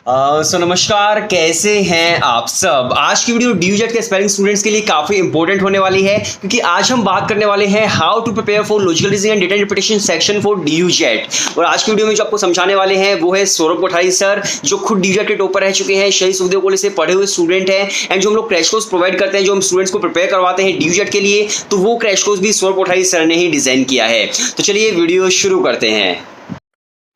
नमस्कार, कैसे हैं आप सब। आज की वीडियो ड्यूजेट के एस्पायरिंग स्टूडेंट्स के लिए काफी इंपॉर्टेंट होने वाली है, क्योंकि आज हम बात करने वाले हैं how to prepare for logical reasoning and data interpretation section for DUJAT. और आज की वीडियो में जो आपको समझाने वाले हैं वो है सौरभ कोठारी सर, जो खुद ड्यूजेट के टॉपर रह चुके हैं, शहीद सुखदेव कॉलेज से पढ़े हुए स्टूडेंट हैं। एंड जो हम लोग क्रैश कोर्स प्रोवाइड करते हैं, जो हम स्टूडेंट्स को प्रिपेयर करवाते हैं ड्यूजेट के लिए, तो वो क्रैश कोर्स भी सौरभ कोठारी सर ने ही डिजाइन किया है। तो चलिए वीडियो शुरू करते हैं।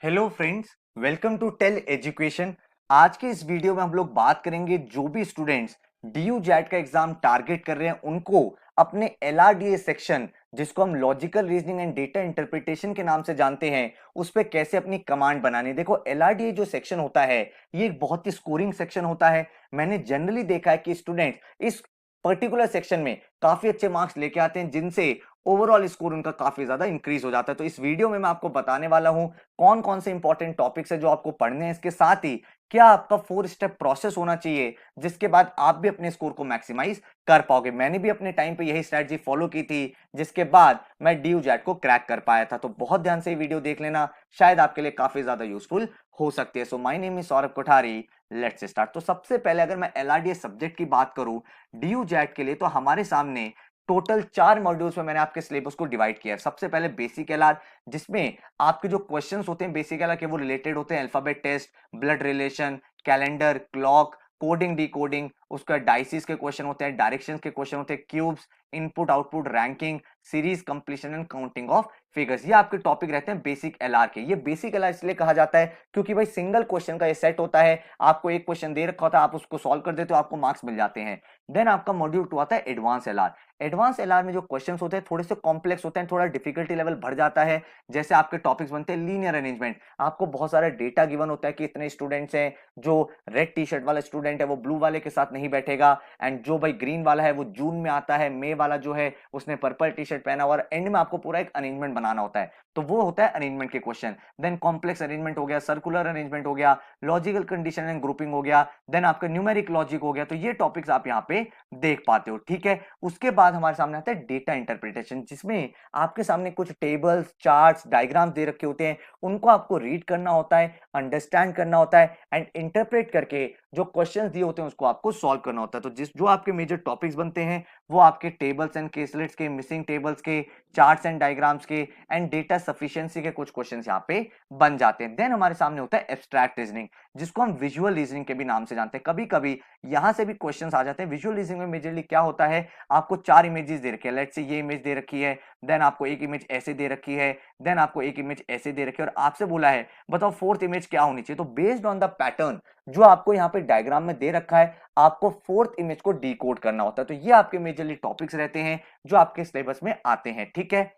Hello friends, welcome to tell education. आज के इस वीडियो में हम लोग बात करेंगे जो भी स्टूडेंट्स डीयू जैट का एग्जाम टारगेट कर रहे हैं उनको अपने एलआरडीए सेक्शन, जिसको हम logical reasoning and data interpretation के नाम से जानते हैं, उस पे कैसे अपनी कमांड बनानी। देखो, एलआरडीए जो सेक्शन होता है ये एक बहुत ही स्कोरिंग सेक्शन होता है। मैंने जनरली देखा है कि स्टूडेंट्स इस पर्टिकुलर सेक्शन में काफी अच्छे मार्क्स लेके आते हैं, जिनसे ओवरऑल स्कोर उनका काफी ज्यादा इंक्रीज हो जाता है। तो इस वीडियो में मैं आपको बताने वाला हूं कौन कौन से इंपॉर्टेंट टॉपिक्स है जो आपको पढ़ने हैं। इसके साथ ही क्या आपका 4 स्टेप प्रोसेस होना चाहिए जिसके बाद आप भी अपने स्कोर को मैक्सिमाइज कर पाओगे। मैंने भी अपने टाइम पे यही स्ट्रेटजी फॉलो की थी, जिसके बाद मैं डीयू जैट को क्रैक कर पाया था। तो बहुत ध्यान से ये वीडियो देख लेना, शायद आपके लिए काफी ज्यादा यूजफुल हो सकती है। So my name is Saurabh Kothari, let's start. तो सबसे पहले अगर मैं एलआरडीए सब्जेक्ट की बात करूं डीयू जैट के लिए, तो हमारे सामने टोटल 4 मॉड्यूल्स में मैंने आपके सिलेबस को डिवाइड किया है। सबसे पहले बेसिक एलआर, जिसमें आपके जो क्वेश्चंस होते हैं बेसिक एलआर के, वो रिलेटेड होते हैं alphabet test, blood relation, calendar, clock, coding decoding. उसका डाइसिस के क्वेश्चन होते हैं, डायरेक्शंस के क्वेश्चन होते हैं, cubes, input output, ranking, series completion and counting of figures. ये आपके टॉपिक रहते हैं बेसिक एलआर के। ये बेसिक एलआर इसलिए कहा जाता है क्योंकि भाई सिंगल क्वेश्चन का ये सेट होता है। आपको एक क्वेश्चन दे रखा होता है, आप उसको सॉल्व कर देते हो, आपको मार्क्स मिल जाते हैं। देन आपका मॉड्यूल 2 आता है एडवांस एलआर। एडवांस एलआर में जो क्वेश्चंस होते हैं थोड़े से कॉम्प्लेक्स होते हैं, थोड़ा डिफिकल्टी लेवल बढ़ जाता है। जैसे आपके टॉपिक्स बनते हैं लीनियर अरेंजमेंट, आपको बहुत सारा डेटा गिवन होता है कि इतने स्टूडेंट्स हैं, जो रेड टी शर्ट वाला स्टूडेंट है वो ब्लू वाले के साथ नहीं बैठेगा, एंड जो भाई ग्रीन वाला है वो जून में आता है, मे वाला जो है उसने पर्पल टी शर्ट पहना हुआ, और एंड में आपको पूरा एक अरेंजमेंट बनाना होता है। तो वो होता है अरेंजमेंट के क्वेश्चन। देन कॉम्प्लेक्स अरेंजमेंट हो गया, सर्कुलर अरेंजमेंट हो गया, लॉजिकल कंडीशन एंड ग्रुपिंग हो गया, देन आपका न्यूमेरिक लॉजिक हो गया। तो ये टॉपिक्स आप यहाँ पे देख पाते हो, ठीक है। उसके बाद हमारे सामने आता है डेटा इंटरप्रिटेशन, जिसमें आपके सामने कुछ टेबल्स, चार्ट्स, डायग्राम्स दे रखे होते हैं, उनको आपको रीड करना होता है, अंडरस्टैंड करना होता है, एंड इंटरप्रेट करके जो क्वेश्चंस दिए होते हैं उसको आपको सॉल्व करना होता है। तो जो आपके मेजर टॉपिक्स बनते हैं वो आपके टेबल्स एंड केसलेट्स के, मिसिंग टेबल्स के, चार्ट्स एंड डायग्राम्स के, एंड डेटा सफिशिएंसी के कुछ क्वेश्चंस यहाँ पे बन जाते हैं। देन हमारे सामने होता है एब्स्ट्रैक्ट रीजनिंग, जिसको हम विजुअल रीजनिंग के भी नाम से जानते हैं। कभी कभी यहां से भी क्वेश्चंस आ जाते हैं। विजुअल रीजनिंग में मेजरली क्या होता है, आपको 4 इमेजेस दे रखी है। लेट्स से ये इमेज दे रखी है, देन आपको एक इमेज ऐसे दे रखी है, देन आपको एक इमेज ऐसे दे रखी है, और आपसे बोला है बताओ फोर्थ इमेज क्या होनी चाहिए। तो बेस्ड ऑन द पैटर्न जो आपको यहाँ पे डायग्राम में दे रखा है, आपको फोर्थ इमेज को डिकोड करना होता है। तो ये आपके मेजरली टॉपिक्स रहते हैं जो आपके सिलेबस में आते हैं, ठीक है।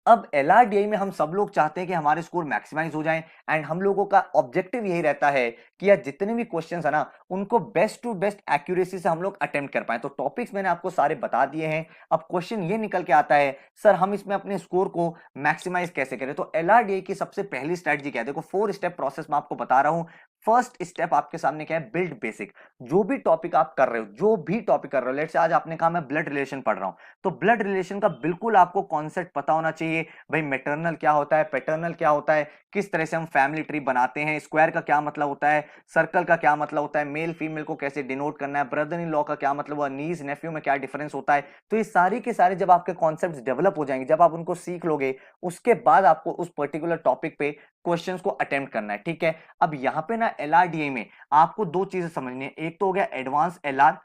अब एलआरडीआई में हम सब लोग चाहते हैं कि हमारे स्कोर मैक्सिमाइज हो जाएं, एंड हम लोगों का ऑब्जेक्टिव यही रहता है कि यार जितने भी क्वेश्चंस है ना उनको बेस्ट टू बेस्ट एक्यूरेसी से हम लोग अटेम्प्ट कर पाए। तो टॉपिक्स मैंने आपको सारे बता दिए हैं। अब क्वेश्चन ये निकल के आता है, सर हम इसमें अपने स्कोर को मैक्सिमाइज कैसे करें। तो एलआरडीआई की सबसे पहली स्ट्रेटजी क्या है, देखो 4 स्टेप प्रोसेस में आपको बता रहा हूं। फर्स्ट स्टेप आपके सामने क्या है, बिल्ड बेसिक। जो भी टॉपिक आप कर रहे हो, जो भी टॉपिक कर रहे हो, लेट्स से आज आपने कहा मैं ब्लड रिलेशन पढ़ रहा हूं, तो ब्लड रिलेशन का बिल्कुल आपको कॉन्सेप्ट पता होना चाहिए। भाई मैटरनल क्या होता है, पैटर्नल क्या होता है, किस तरह से हम फैमिली ट्री बनाते हैं, स्क्वायर का क्या मतलब होता है, सर्कल का क्या मतलब होता है, मेल फीमेल को कैसे डिनोट करना है, ब्रदर इन लॉ का क्या मतलब हुआ, नीज नेफ्यू में क्या डिफरेंस होता है। तो ये सारी के सारे जब आपके कॉन्सेप्ट्स डेवलप हो जाएंगे, जब आप उनको सीख लोगे, उसके बाद आपको उस पर्टिकुलर टॉपिक पे क्वेश्चंस को अटेम्प्ट करना है, ठीक है। अब यहाँ पे ना एलआरडीआई में आपको 2 चीजें समझनी है। एक तो हो गया एडवांस एलआर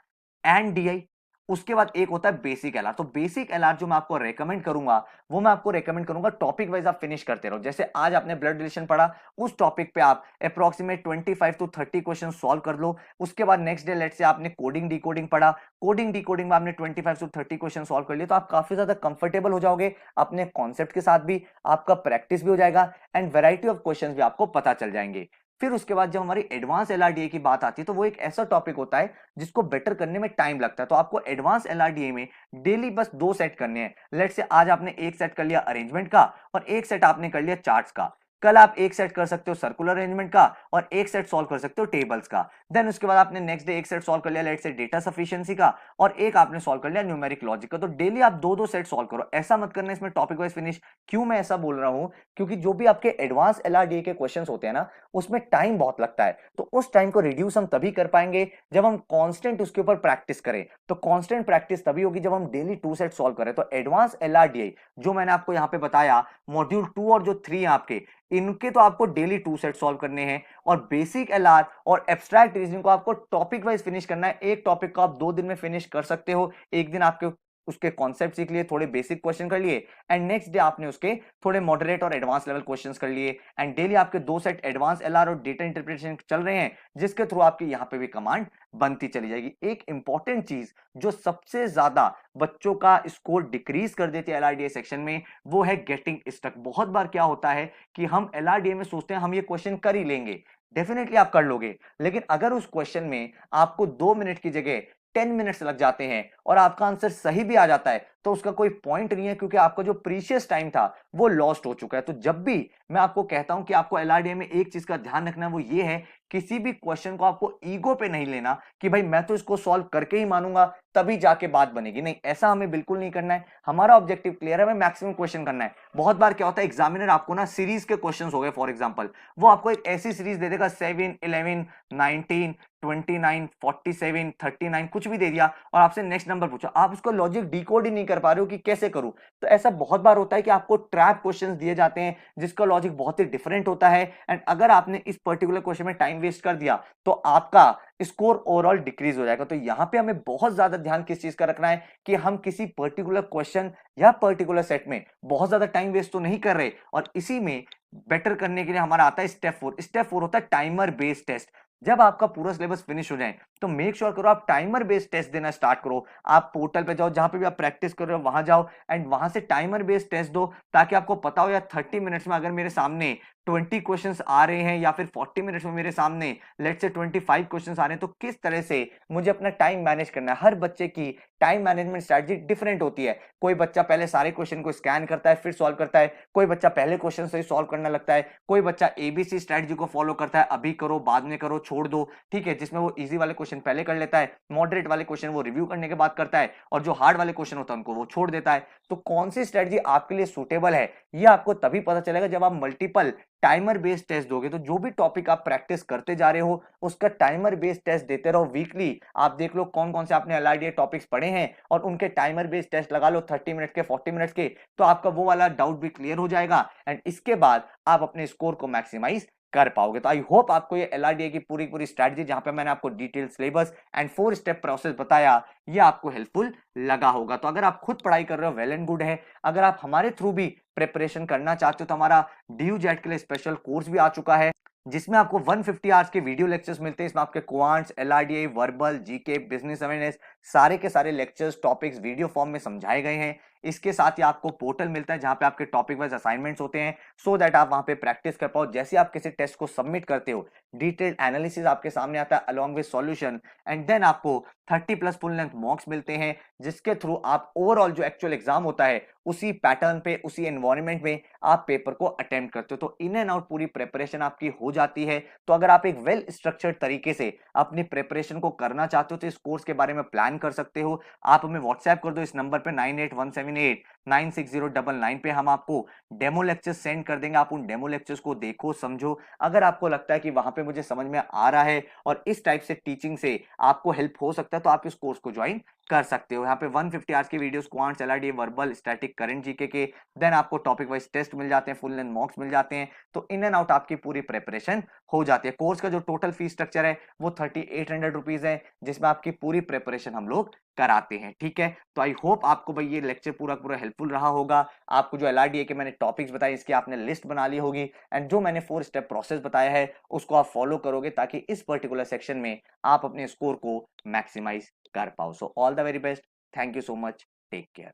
एंड डीआई, उसके बाद एक होता है बेसिक एलआर। तो बेसिक एलआर जो मैं आपको रेकमेंड करूंगा, वो मैं आपको रेकमेंड करूंगा टॉपिक वाइज आप फिनिश करते रहो। जैसे आज आपने ब्लड रिलेशन पढ़ा, उस टॉपिक पे आप अप्रोक्सीमेट 25 टू 30 क्वेश्चन सॉल्व कर लो। उसके बाद नेक्स्ट डे लेट से आपने कोडिंग डिकोडिंग पढ़ा, कोडिंग डिकोडिंग में आपने 25 टू 30 क्वेश्चन सॉल्व कर लिए, तो आप काफी ज्यादा कंफर्टेबल हो जाओगे अपने कॉन्सेप्ट के साथ भी, आपका प्रैक्टिस भी हो जाएगा, एंड वेराइटी ऑफ क्वेश्चन भी आपको पता चल जाएंगे। फिर उसके बाद जब हमारी एडवांस एलआरडीए की बात आती है, तो वो एक ऐसा टॉपिक होता है जिसको बेटर करने में टाइम लगता है। तो आपको एडवांस एलआरडीए में डेली बस 2 सेट करने हैं। लेट्स से आज आपने एक सेट कर लिया अरेंजमेंट का, और एक सेट आपने कर लिया चार्ट्स का। कल आप एक सेट कर सकते हो सर्कुलर अरेंजमेंट का और एक सेट सॉल्व कर सकते हो टेबल्स का। देन उसके बाद आपने नेक्स्ट डे एक सेट सॉल्व कर लिया लेट्स से डेटा सफिशिएंसी का और एक आपने सॉल्व कर लिया न्यूमेरिक लॉजिक का। तो डेली आप दो दो सेट सॉल्व करो, ऐसा मत करना इसमें टॉपिक वाइज फिनिश। क्यों मैं ऐसा बोल रहा हूं, क्योंकि जो भी आपके एडवांस एलआरडीए के क्वेश्चंस होते हैं ना, उसमें टाइम बहुत लगता है। तो उस टाइम को रिड्यूस हम तभी कर पाएंगे जब हम कांस्टेंट उसके ऊपर प्रैक्टिस करें। तो कांस्टेंट प्रैक्टिस तभी होगी जब हम डेली 2 सेट सॉल्व करें। तो एडवांस एलआरडीए जो मैंने आपको यहाँ पे बताया, मॉड्यूल 2 और जो 3 है आपके, इनके तो आपको डेली 2 सेट सॉल्व करने हैं। और बेसिक एलआर और एब्स्ट्रैक्ट रीजनिंग को आपको टॉपिक वाइज फिनिश करना है। एक टॉपिक को आप 2 दिन में फिनिश कर सकते हो। एक दिन आपके उसके कॉन्सेप्ट सीख लिए, थोड़े बेसिक क्वेश्चन कर लिए, एंड नेक्स्ट डे आपने उसके थोड़े मॉडरेट और एडवांस लेवल क्वेश्चंस कर लिए। एंड डेली आपके 2 सेट एडवांस एलआर और डेटा इंटरप्रिटेशन चल रहे हैं, जिसके थ्रू आपकी यहाँ पे भी कमांड बनती चली जाएगी। एक इंपॉर्टेंट चीज जो सबसे ज्यादा बच्चों का स्कोर डिक्रीज कर देती है एलआरडीए सेक्शन में, वो है गेटिंग स्टक। बहुत बार क्या होता है कि हम एलआरडीए में सोचते हैं हम ये क्वेश्चन कर ही लेंगे, डेफिनेटली आप कर लोगे, लेकिन अगर उस क्वेश्चन में आपको 2 मिनट की जगह 10 मिनट्स लग जाते हैं और आपका आंसर सही भी आ जाता है, तो उसका कोई पॉइंट नहीं है, क्योंकि आपका जो प्रीशियस टाइम था वो लॉस्ट हो चुका है। तो जब भी मैं आपको कहता हूं कि आपको एलआरडीए में एक चीज का ध्यान रखना है, वो ये है किसी भी क्वेश्चन को आपको ईगो पे नहीं लेना कि भाई मैं तो इसको सॉल्व करके ही मानूंगा तभी जाके बात बनेगी। नहीं, ऐसा हमें बिल्कुल नहीं करना है। हमारा ऑब्जेक्टिव क्लियर है, हमें मैक्सिमम क्वेश्चन करना है। बहुत बार क्या होता है, एग्जामिनर आपको ना सीरीज के क्वेश्चंस हो गए फॉर एग्जांपल, वो आपको एक ऐसी सीरीज दे देगा 7, 11, 19, 29, 47, 39 कुछ भी दे दिया और आपसे नेक्स्ट नंबर पूछा, आप उसको लॉजिक डिकोड ही नहीं कर पा रहे हो कि कैसे करूं। तो ऐसा बहुत बार होता है कि आपको ट्रैप क्वेश्चंस दिए जाते हैं जिसका लॉजिक बहुत ही डिफरेंट होता है, एंड अगर आपने इस पर्टिकुलर क्वेश्चन में टाइम वेस्ट कर दिया तो आपका स्कोर ओवरऑल डिक्रीज हो जाएगा। तो यहां पे हमें बहुत ज्यादा ध्यान किस चीज का रखना है कि हम किसी पर्टिकुलर क्वेश्चन या पर्टिकुलर सेट में बहुत ज्यादा टाइम वेस्ट तो नहीं कर रहे। और इसी में बेटर करने के लिए हमारा आता है स्टेप 4। स्टेप 4 होता है टाइमर बेस्ड टेस्ट। जब आपका पूरा सिलेबस फिनिश हो जाए तो मेक श्योर करो आप टाइमर बेस्ड टेस्ट देना स्टार्ट करो। आप पोर्टल पे जाओ, जहां पे भी आप प्रैक्टिस कर रहे हो वहां जाओ एंड वहां से टाइमर बेस्ड टेस्ट दो, ताकि आपको पता हो यार 30 मिनट्स में अगर मेरे सामने 20 क्वेश्चंस आ रहे हैं या फिर 40 मिनट्स में मेरे सामने लेट्स से 25 क्वेश्चंस आ रहे हैं, तो किस तरह से मुझे अपना टाइम मैनेज करना है। हर बच्चे की टाइम मैनेजमेंट स्ट्रेटजी डिफरेंट होती है। कोई बच्चा पहले सारे क्वेश्चन को स्कैन करता है फिर सॉल्व करता है, कोई बच्चा पहले क्वेश्चन से ही सॉल्व करने लगता है, कोई बच्चा एबीसी स्ट्रेटजी को फॉलो करता है, अभी करो बाद में करो छोड़ दो, ठीक है, जिसमें वो इजी वाले क्वेश्चन पहले कर लेता है, मॉडरेट वाले क्वेश्चन वो रिव्यू करने के बाद करता है, और जो हार्ड वाले क्वेश्चन होता है उनको वो छोड़ देता है। तो कौन सी स्ट्रेटजी आपके लिए सुटेबल है ये आपको तभी पता चलेगा जब आप मल्टीपल टाइमर बेस्ड टेस्ट दोगे। तो जो भी टॉपिक आप प्रैक्टिस करते जा रहे हो उसका टाइमर बेस्ड टेस्ट देते रहो वीकली। आप देख लो कौन कौन से आपने एलआरडीए टॉपिक्स पढ़े हैं और उनके टाइमर बेस्ड टेस्ट लगा लो 30 मिनट के 40 मिनट्स के, तो आपका वो वाला डाउट भी क्लियर हो जाएगा एंड इसके बाद आप अपने स्कोर को मैक्सिमाइज कर पाओगे। तो आई होप आपको ये एलआरडीए की पूरी पूरी स्ट्रेटजी, जहां पे मैंने आपको detail syllabus and 4 step process बताया, ये आपको हेल्पफुल लगा होगा। तो अगर आप खुद पढ़ाई कर रहे हो वेल एंड गुड है, अगर आप हमारे थ्रू भी प्रिपरेशन करना चाहते हो तो हमारा डीयू जेट के लिए स्पेशल कोर्स भी आ चुका है, जिसमें आपको 150 आवर्स के वीडियो लेक्चर्स मिलते हैं। इसमें आपके quants, LRDI, verbal, GK, business awareness, सारे के सारे लेक्चर्स टॉपिक्स वीडियो फॉर्म में समझाए गए हैं। इसके साथ ही आपको पोर्टल मिलता है जहां पे आपके टॉपिक वाइज असाइनमेंट्स होते हैं, सो दैट आप वहां पे प्रैक्टिस कर पाओ। जैसे आप किसी टेस्ट को सबमिट करते हो डिटेल्ड एनालिसिस आपके सामने आता है along with solution, and then आपको 30+ फुल लेंथ मॉक्स मिलते हैं, जिसके थ्रू आप ओवरऑल जो एक्चुअल एग्जाम होता है उसी पैटर्न पे, उसी एनवायरनमेंट में आप पेपर को अटेम्प्ट करते हो। तो इन एंड आउट पूरी प्रिपरेशन आपकी हो जाती है। तो अगर आप एक वेल स्ट्रक्चर्ड तरीके से अपनी प्रिपरेशन को करना चाहते हो तो इस कोर्स के बारे में प्लान कर सकते हो। आप हमें व्हाट्सएप कर दो इस नंबर पे 9817896099 पे, हम आपको डेमो लेक्चर्स सेंड कर देंगे। आप उन डेमो लेक्चर्स को देखो, समझो। अगर आपको लगता है कि वहां पे मुझे समझ में आ रहा है और इस टाइप से टीचिंग से आपको हेल्प हो सकता है, तो आप इस कोर्स को ज्वाइन कर सकते हो। यहाँ पे 150 आवर्स के videos, quants, LRDI, verbal, static, current, GK के, देन आपको टॉपिक वाइज टेस्ट मिल जाते हैं, फुल लेंथ मॉक्स मिल जाते हैं। तो इन एंड आउट आपकी पूरी प्रिपरेशन हो जाती है। कोर्स का जो टोटल फीस स्ट्रक्चर है वो 3800 रुपीज है, जिसमें आपकी पूरी प्रिपरेशन हम लोग कराते हैं, ठीक है। तो आई होप आपको भाई ये लेक्चर पूरा पूरा हेल्पफुल रहा होगा। आपको जो एलआरडीए के मैंने टॉपिक्स बताए इसकी आपने लिस्ट बना ली होगी, एंड जो मैंने 4 स्टेप प्रोसेस बताया है उसको आप फॉलो करोगे, ताकि इस पर्टिकुलर सेक्शन में आप अपने स्कोर को मैक्सिमाइज कर पाओ। So all the very best, thank you so much, take care.